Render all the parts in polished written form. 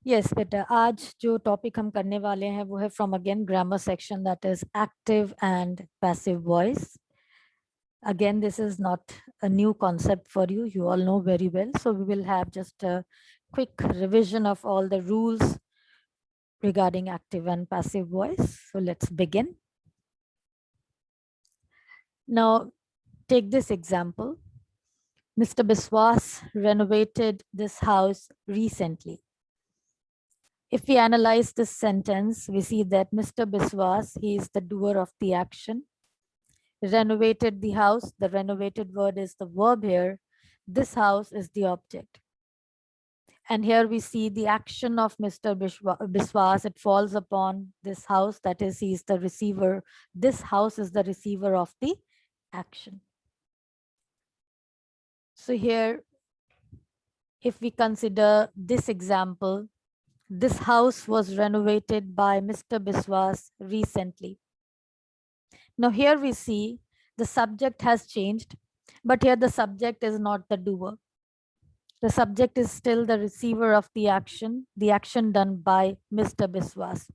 Yes बेटा, आज जो टॉपिक हम करने वाले हैं वो है from again grammar section, that is active and passive voice. Again, this is not a new concept for you. You all know very well. So we will have just a quick revision of all the rules regarding active and passive voice. So let's begin. Now, take this example. Mr. Biswas renovated this house recently. If we analyze this sentence, we see that Mr. Biswas, he is the doer of the action. Renovated the house, the renovated word is the verb here. This house is the object. And here we see the action of Mr. Biswas. It falls upon this house, that is, he is the receiver. This house is the receiver of the action. So here, if we consider this example, this house was renovated by Mr. Biswas recently. Now here we see the subject has changed, but here the subject is not the doer. The subject is still the receiver of the action done by Mr. Biswas.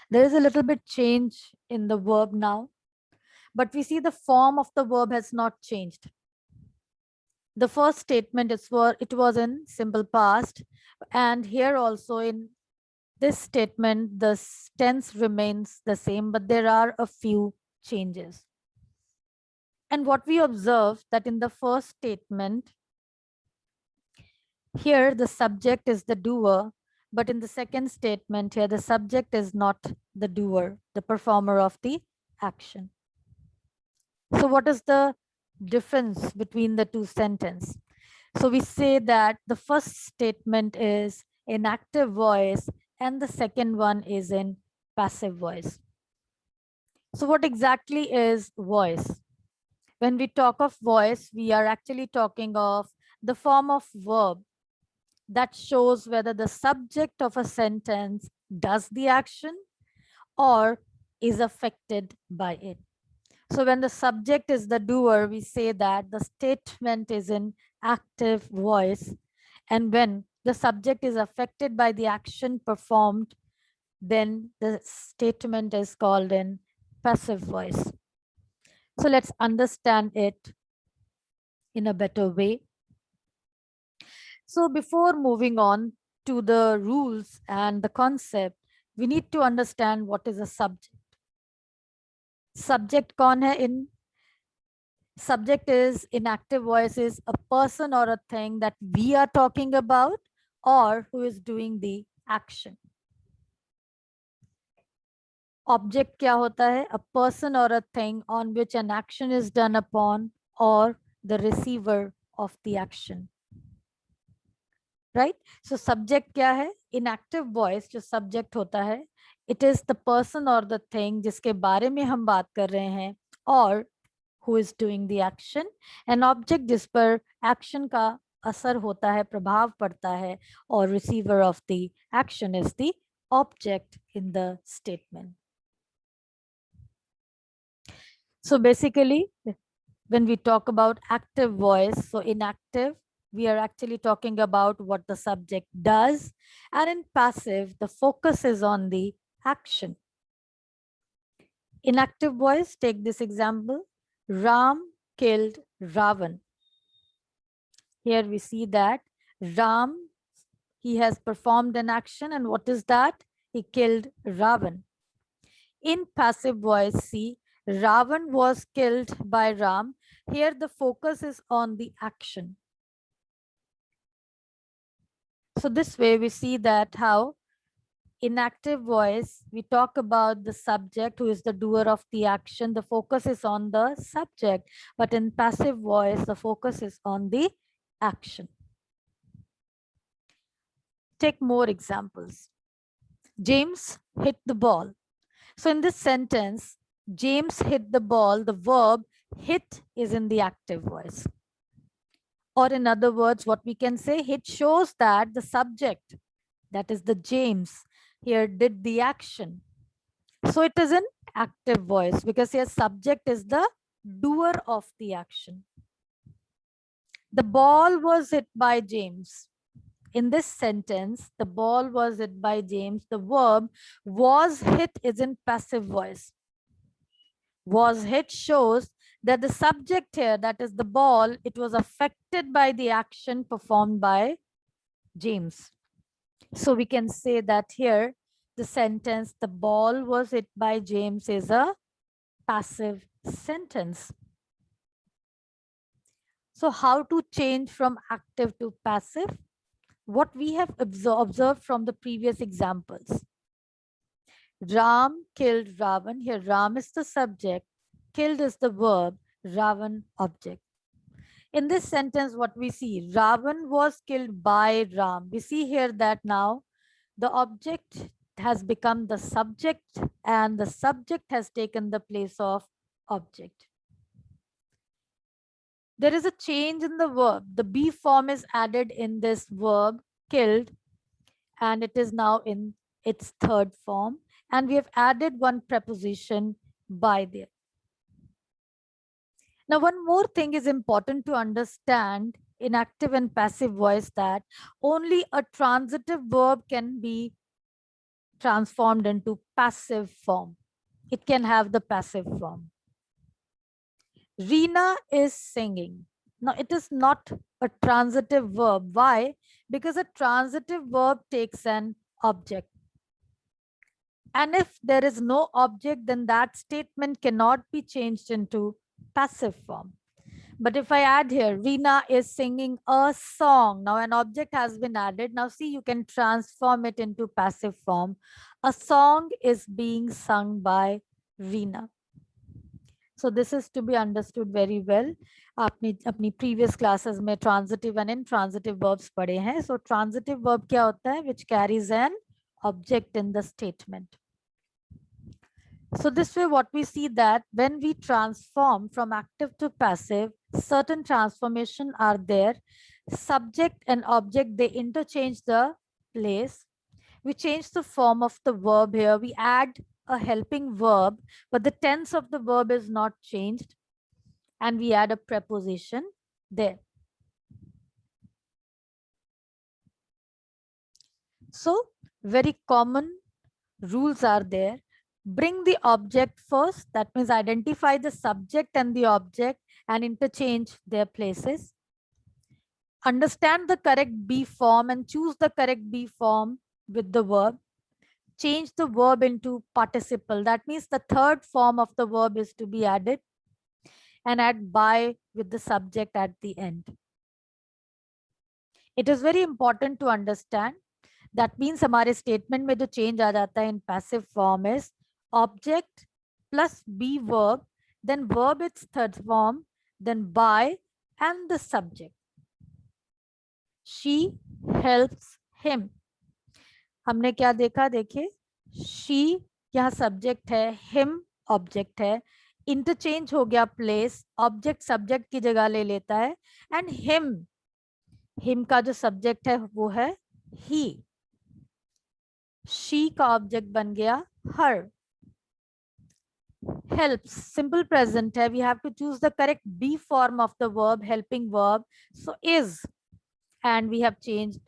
There is a little bit change in the verb now, but we see the form of the verb has not changed. The first statement is it was in simple past, and here also in this statement, the tense remains the same, but there are a few changes. And what we observe that in the first statement, here the subject is the doer, but in the second statement here, the subject is not the doer, the performer of the action. So what is the difference between the two sentences? So we say that the first statement is in active voice and the second one is in passive voice. So what exactly is voice? When we talk of voice, we are actually talking of the form of verb that shows whether the subject of a sentence does the action or is affected by it. So when the subject is the doer, we say that the statement is in active voice. And when the subject is affected by the action performed, then the statement is called in passive voice. So let's understand it in a better way. So before moving on to the rules and the concept, we need to understand what is a subject. Subject kaun hai in subject is in active voice is a person or a thing that we are talking about or who is doing the action. Object kya hota hai? A person or a thing on which an action is done upon or the receiver of the action. Right? So subject kya hai? In active voice जो subject होता है, it is the person or the thing जिसके बारे में हम बात कर रहे हैं और who is doing the action, and object जिस पर action का असर होता है, प्रभाव पड़ता है, और receiver of the action is the object in the statement. So basically, when we talk about active voice, so in active, we are actually talking about what the subject does, and in passive, the focus is on the action. In active voice, take this example, Ram killed Ravan. Here we see that Ram, he has performed an action, and what is that? He killed Ravan. In passive voice, see, Ravan was killed by Ram. Here the focus is on the action. So this way we see that how in active voice, we talk about the subject who is the doer of the action. The focus is on the subject, but in passive voice, the focus is on the action. Take more examples. James hit the ball. So in this sentence, James hit the ball, the verb hit is in the active voice. Or in other words, what we can say, hit shows that the subject, that is the James, here did the action. So it is in active voice because here subject is the doer of the action. The ball was hit by James. in this sentence, the ball was hit by James. The verb was hit is in passive voice. Was hit shows that the subject here, that is the ball, it was affected by the action performed by James. So we can say that here the sentence, the ball was hit by James, is a passive sentence. So how to change from active to passive? What we have observed from the previous examples. Ram killed Ravan. Here Ram is the subject, killed is the verb, Ravan object. In this sentence, what we see, Ravan was killed by Ram. We see here that now the object has become the subject and the subject has taken the place of object. There is a change in the verb. The be form is added in this verb killed and it is now in its third form, and we have added one preposition by there. Now, one more thing is important to understand in active and passive voice, that only a transitive verb can be transformed into passive form. It can have the passive form. Reena is singing. Now, it is not a transitive verb. Why? Because a transitive verb takes an object. And if there is no object, then that statement cannot be changed into passive form. But if I add here, Reena is singing a song. Now an object has been added. Now see, you can transform it into passive form. A song is being sung by Reena. So this is to be understood very well. आपने अपनी previous classes में transitive and intransitive verbs पढ़े हैं. So transitive verb क्या होता है? Which carries an object in the statement. So this way what we see that when we transform from active to passive, certain transformation are there. Subject and object, they interchange the place. We change the form of the verb here. We add a helping verb, but the tense of the verb is not changed. And we add a preposition there. So very common rules are there. Bring the object first. That means identify the subject and the object and interchange their places. Understand the correct be form and choose the correct be form with the verb. Change the verb into participle. That means the third form of the verb is to be added, and add by with the subject at the end. It is very important to understand. That means हमारे statement में जो change आ जाता है in passive form is object plus be verb, then verb its third form, then by and the subject. She helps him. हमने क्या देखा? देखिए, she यहाँ subject है, him object है, interchange हो गया place, object subject की जगह ले लेता है, and him का जो subject है वो है he. She का object बन गया her. Helps, simple present है, we have to choose the correct be form of the verb, helping verb, so is, and we have changed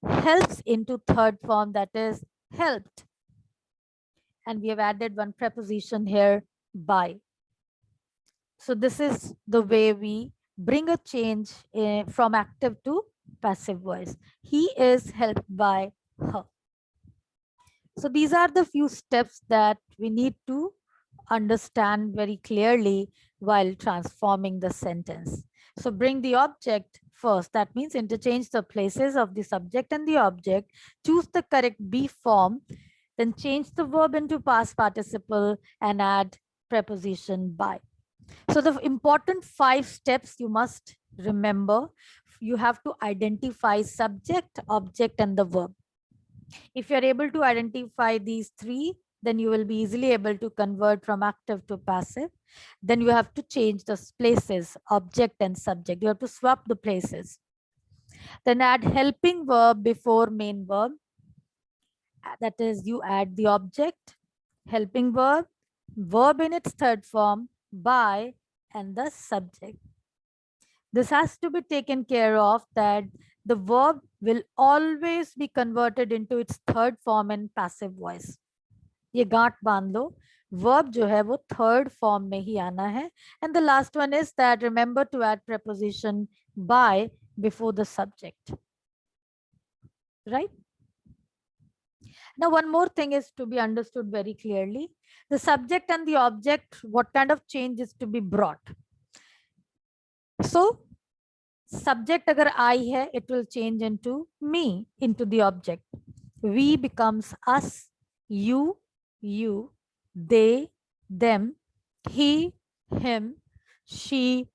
helps into third form, that is helped, and we have added one preposition here by. So this is the way we bring a change from active to passive voice. He is helped by her. So these are the few steps that we need to understand very clearly while transforming the sentence. So bring the object first. That means interchange the places of the subject and the object. Choose the correct be form. Then change the verb into past participle and add preposition by. So the important 5 steps you must remember. You have to identify subject, object, and the verb. If you're able to identify these 3, then you will be easily able to convert from active to passive. Then you have to change the places, object and subject. You have to swap the places. Then add helping verb before main verb. That is, you add the object, helping verb, verb in its third form, by, and the subject. This has to be taken care of, that the verb will always be converted into its third form in passive voice. ये गांठ बांध लो, verb जो है वो third form में ही आना है. And the last one is that remember to add preposition by before the subject. Right? Now, one more thing is to be understood very clearly. The subject and the object, what kind of change is to be brought? So, subject agar I hai, it will change into me, into the object. We becomes us, you, they, them, he, him, she,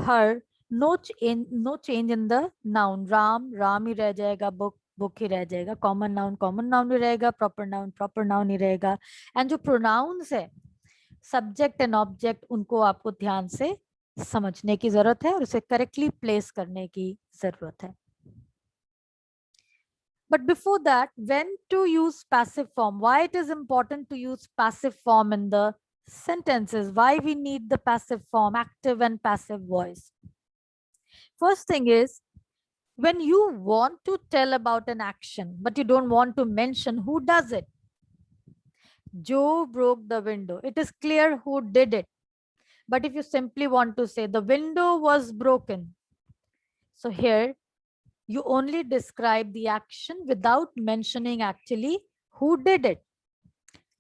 her. No change in the noun. Ram ही रह जाएगा, book ही रह जाएगा. Common noun ही रहेगा, proper noun ही रहेगा. And जो pronouns है, subject and object, उनको आपको ध्यान से समझने की जरूरत है और उसे करेक्टली प्लेस करने की जरूरत है. But before that, when to use passive form? Why it is important to use passive form in the sentences? Why we need the passive form, active and passive voice? First thing is, when you want to tell about an action, but you don't want to mention who does it. Joe broke the window. It is clear who did it. But if you simply want to say the window was broken, so here you only describe the action without mentioning actually who did it.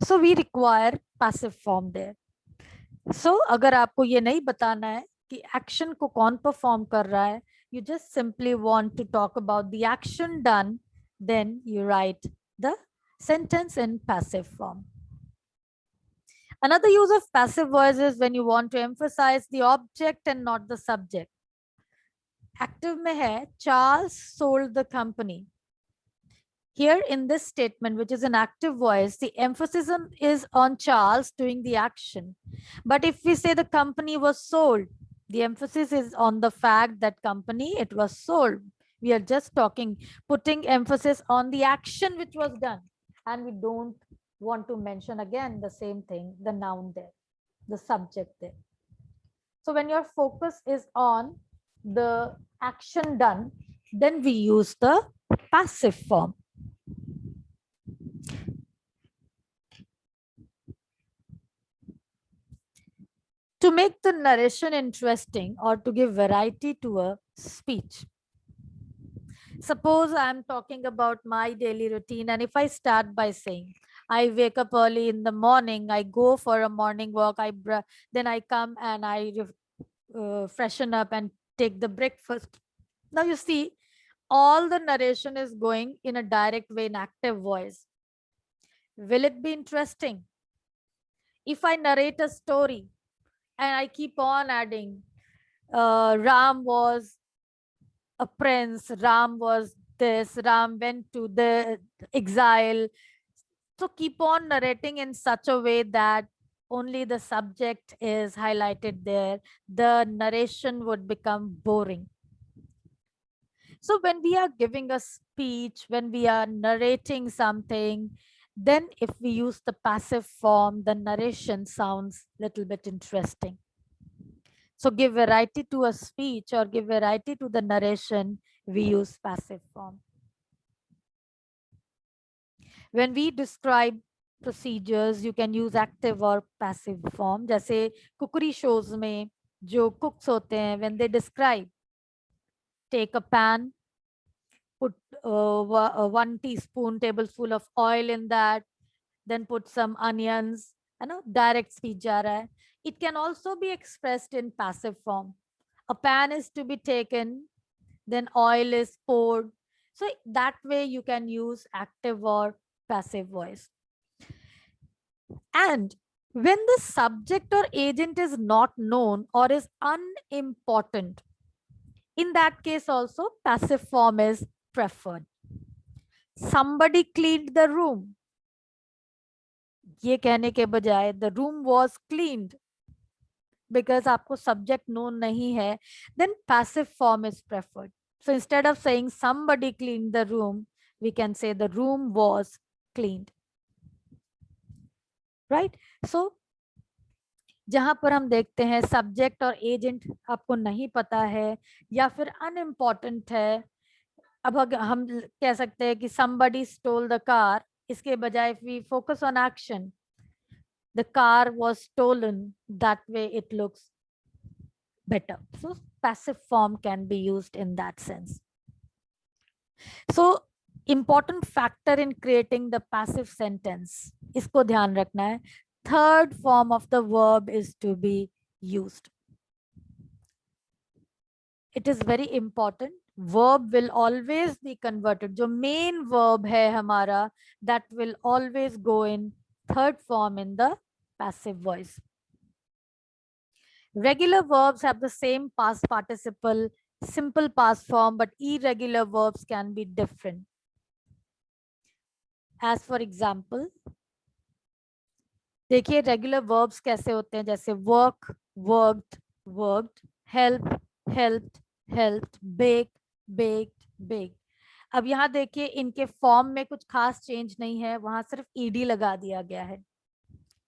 So we require passive form there. So अगर आपको ये नहीं बताना है कि action को कौन perform कर रहा है, you just simply want to talk about the action done, then you write the sentence in passive form. Another use of passive voice is when you want to emphasize the object and not the subject. Active में है, Charles sold the company. Here in this statement, which is an active voice, the emphasis is on Charles doing the action. But if we say the company was sold, the emphasis is on the fact that company, it was sold. We are just putting emphasis on the action which was done. And we don't want to mention again the same thing, the noun there, the subject there. So when your focus is on the action done, then we use the passive form. To make the narration interesting or to give variety to a speech. Suppose I'm talking about my daily routine, and if I start by saying, I wake up early in the morning, I go for a morning walk, then I come and I freshen up and take the breakfast. Now you see, all the narration is going in a direct way in active voice. Will it be interesting? If I narrate a story and I keep on adding, Ram was a prince, Ram was this, Ram went to the exile. So keep on narrating in such a way that only the subject is highlighted there. The narration would become boring. So when we are giving a speech, when we are narrating something, then if we use the passive form, the narration sounds a little bit interesting. So give variety to a speech or give variety to the narration, we use passive form. When we describe procedures, you can use active or passive form. जैसे cookery shows में जो cooks होते हैं, when they describe, take a pan, put 1 tablespoon of oil in that, then put some onions, direct speech जा रहा है. It can also be expressed in passive form. A pan is to be taken, then oil is poured. So that way you can use active or passive voice. And when the subject or agent is not known or is unimportant, in that case also passive form is preferred. Somebody cleaned the room. ये कहने के बजाय the room was cleaned, because आपको subject known नहीं है, then passive form is preferred. So instead of saying somebody cleaned the room, we can say the room was cleaned. Right? So जहां पर हम देखते हैं सब्जेक्ट और एजेंट आपको नहीं पता है या फिर अनइम्पॉर्टेंट है, अब हम कह सकते हैं कि somebody stole the car, इसके बजाय if we focus on action, the car was stolen, that way it looks better. So passive form can be used in that sense. So important factor in creating the passive sentence, इसको ध्यान रखना है. Third form of the verb is to be used. It is very important. Verb will always be converted. जो main verb है हमारा, that will always go in third form in the passive voice. Regular verbs have the same past participle, simple past form, but irregular verbs can be different. As for example, देखिए regular verbs कैसे होते हैं, जैसे work, worked, worked, help, helped, helped, bake, baked, baked. अब यहाँ देखिए इनके form में कुछ खास चेंज नहीं है, वहां सिर्फ ईडी लगा दिया गया है.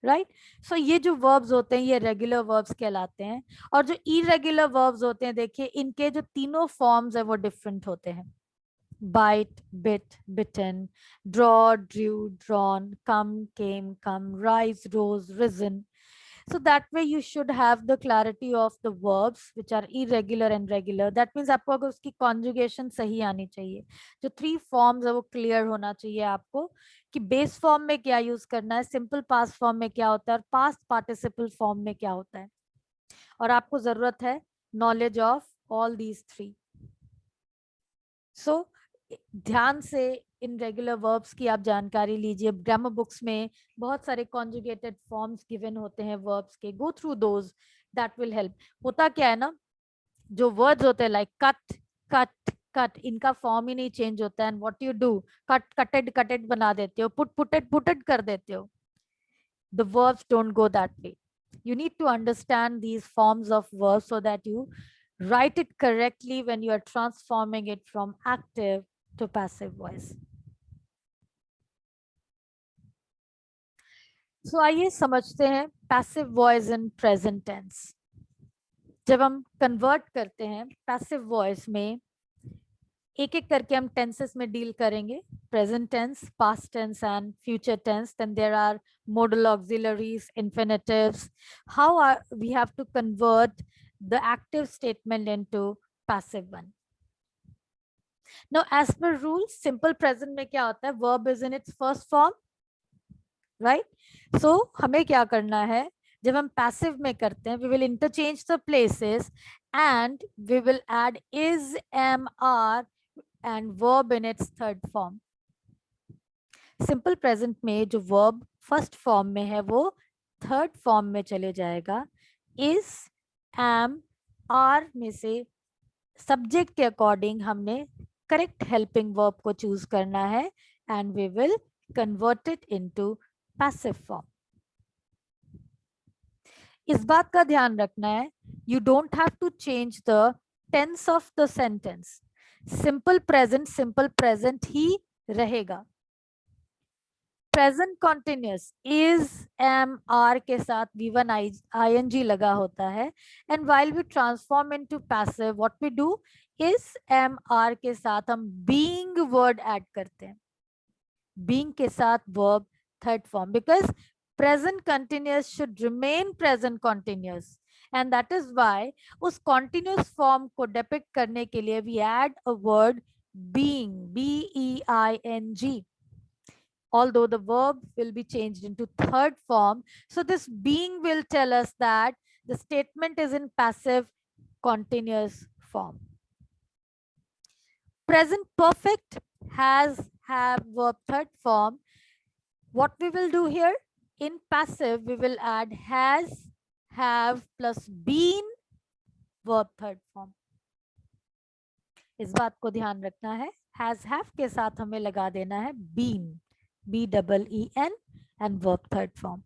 राइट. सो ये जो वर्ब्स होते हैं ये रेगुलर वर्ब्स कहलाते हैं. और जो इरेगुलर वर्ब्स होते हैं, देखिए इनके जो तीनों फॉर्म्स है वो डिफरेंट होते हैं. bite, bit, bitten, draw, drew, drawn, come, came, come, rise, rose, risen. So that way you should have the clarity of the verbs which are irregular and regular. That means आपको अगर उसकी conjugation सही आनी चाहिए, जो three forms है वो clear होना चाहिए आपको कि base form में क्या use करना है, simple past form में क्या होता है और past participle form में क्या होता है. और आपको जरूरत है knowledge of all these three. So ध्यान से इन रेगुलर वर्ब्स की आप जानकारी लीजिए. ग्रामर बुक्स में बहुत सारे कॉन्जुगेटेड फॉर्म्स गिवन होते हैं वर्ब्स के. Go through those, that will help. होता क्या है ना, जो वर्ड्स होते हैं लाइक कट, कट, कट, इनका फॉर्म ही नहीं चेंज होता है. And what you do, cut, cutted, cutted बना देते हो, पुट, पुटेड, पुटेड कर देते हो. The verbs don't go that way. You need to understand these forms of verbs so that you write it correctly when you are transforming it from active to passive voice. So आइए समझते हैं passive voice in present tense. जब हम convert करते हैं passive voice में, एक एक करके हम tenses में deal करेंगे. Present tense, past tense and future tense. Then there are modal auxiliaries, infinitives. How we have to convert the active statement into passive one. Now, as per rule, simple present में क्या होता है, verb is in its first form, right? So हमें क्या करना है, जब हम passive में करते हैं, we will interchange the places and we will add is, am, are and verb in its third form. Simple present में जो verb first form में है वो third form में चले जाएगा. is, am, are में से subject के according हमने correct helping verb को choose करना है and we will convert it into passive form. इस बात का ध्यान रखना है, you don't have to change the tense of the sentence. simple present ही रहेगा. present continuous is, am, are के साथ v1 ing लगा होता है. and while we transform into passive, what we do is, am, are के साथ हम being word add करते हैं. being के साथ verb third form, because present continuous should remain present continuous. And that is why उस continuous form को depict करने के लिए we add a word being, B-E-I-N-G. Although the verb will be changed into third form. So this being will tell us that the statement is in passive continuous form. Present perfect has, have, verb third form. What we will do here, in passive we will add has, have plus been, verb third form. इस बात को ध्यान रखना है. has, have के साथ हमें लगा देना है been, B-E-E-N and verb third form.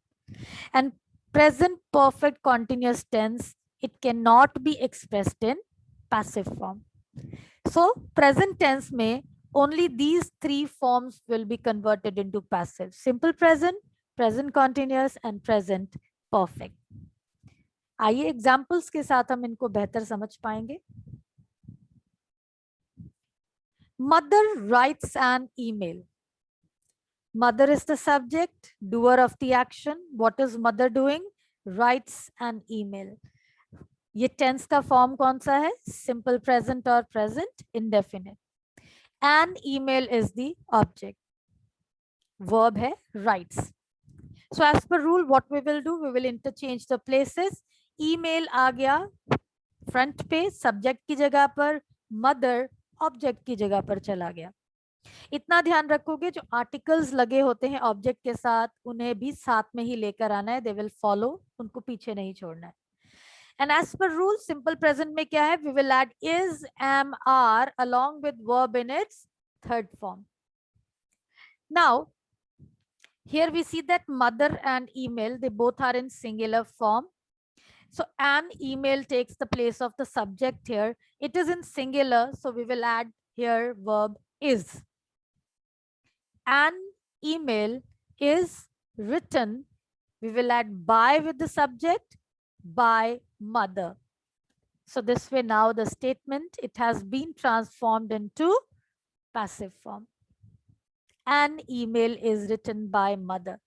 And present perfect continuous tense, it cannot be expressed in passive form. So present tense में only these three forms will be converted into passive: simple present, present continuous and present perfect. आइए examples के साथ हम इनको बेहतर समझ पाएंगे. Mother writes an email. Mother is the subject, doer of the action. What is mother doing? Writes an email. ये tense का फॉर्म कौन सा है? सिंपल प्रेजेंट और present indefinite. An email is the object. Verb है writes. So as per rule, what we will do, we will interchange the places. Email आ गया front पे subject की जगह पर, मदर ऑब्जेक्ट की जगह पर चला गया. इतना ध्यान रखोगे, जो आर्टिकल्स लगे होते हैं ऑब्जेक्ट के साथ उन्हें भी साथ में ही लेकर आना है. दे विल फॉलो, उनको पीछे नहीं छोड़ना है. And as per rule simple present में क्या है? We will add is, am, are along with verb in its third form. Now here we see that mother and email, they both are in singular form. So an email takes the place of the subject here. It is in singular, so we will add here verb is. An email is written, we will add by with the subject, by mother. So this way now the statement, it has been transformed into passive form. An email is written by mother.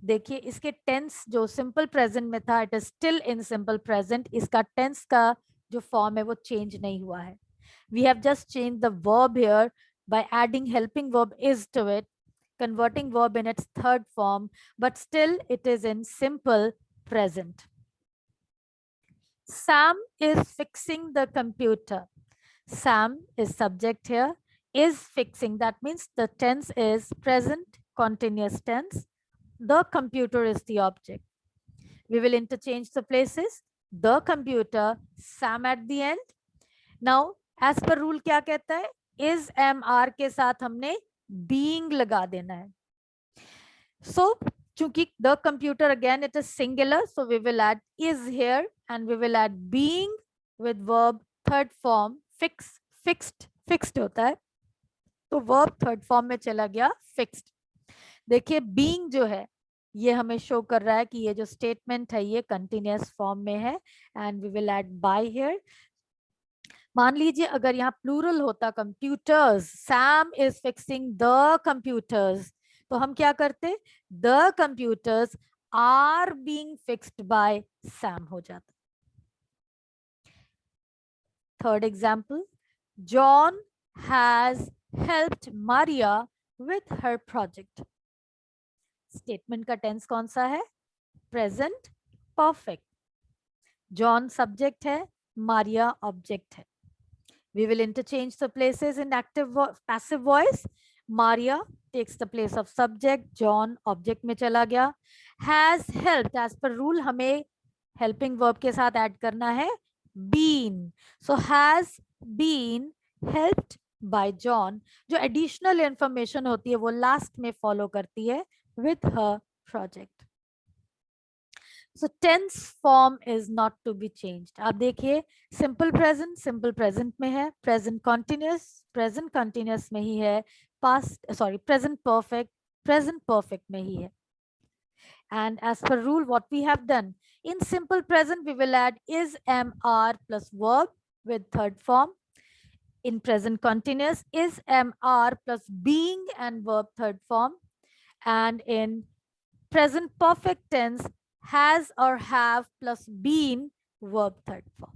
देखिए इसके tense जो simple present में था, it is still in simple present. इसका tense का जो form है वो चेंज नहीं हुआ है. We have just change the verb here by adding helping verb is to it, converting verb in its third form, but still it is in simple present. Sam is fixing the computer. Sam is subject here, is fixing, that means the tense is present continuous tense. The computer is the object. We will interchange the places. The computer, Sam at the end. Now, as per rule क्या कहता है? Is, am, are के साथ हमने being लगा देना है. So, चूंकि the computer again it is singular, so we will add is here and we will add being with verb third form. Fixed होता है, तो verb third form में चला गया fixed. देखिए being जो है ये हमें शो कर रहा है कि ये जो स्टेटमेंट है ये कंटिन्यूअस फॉर्म में है. And we will add by here. मान लीजिए अगर यहाँ प्लूरल होता computers, Sam is fixing the computers, तो हम क्या करते? The computers are being fixed by Sam हो जाता. Third example, John has helped Maria with her project. Statement का टेंस कौन सा है? Present perfect. जॉन सब्जेक्ट है, मारिया ऑब्जेक्ट है. We will interchange the places in active passive voice. Maria takes the place of subject, John object में चला गया. Has helped, as per rule हमें हेल्पिंग वर्ब के साथ ऐड करना है been. So has been helped by John. जो additional information होती है वो लास्ट में फॉलो करती है with her project. So tense form is not to be changed. आप देखिए simple present में है, present continuous में ही है, present perfect में ही है. And as per rule, what we have done in simple present, we will add is, am, are plus verb with third form. In present continuous, is, am, are plus being and verb third form. And in present perfect tense, has or have plus been verb third form.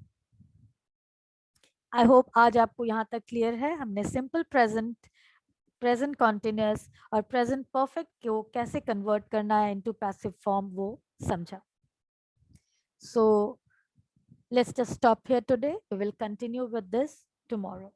I hope आज आपको यहाँ तक clear है. हमने simple present continuous और present perfect को कैसे convert करना है इनटू पैसिव फॉर्म वो समझा. So let's just stop here today. We will continue with this tomorrow.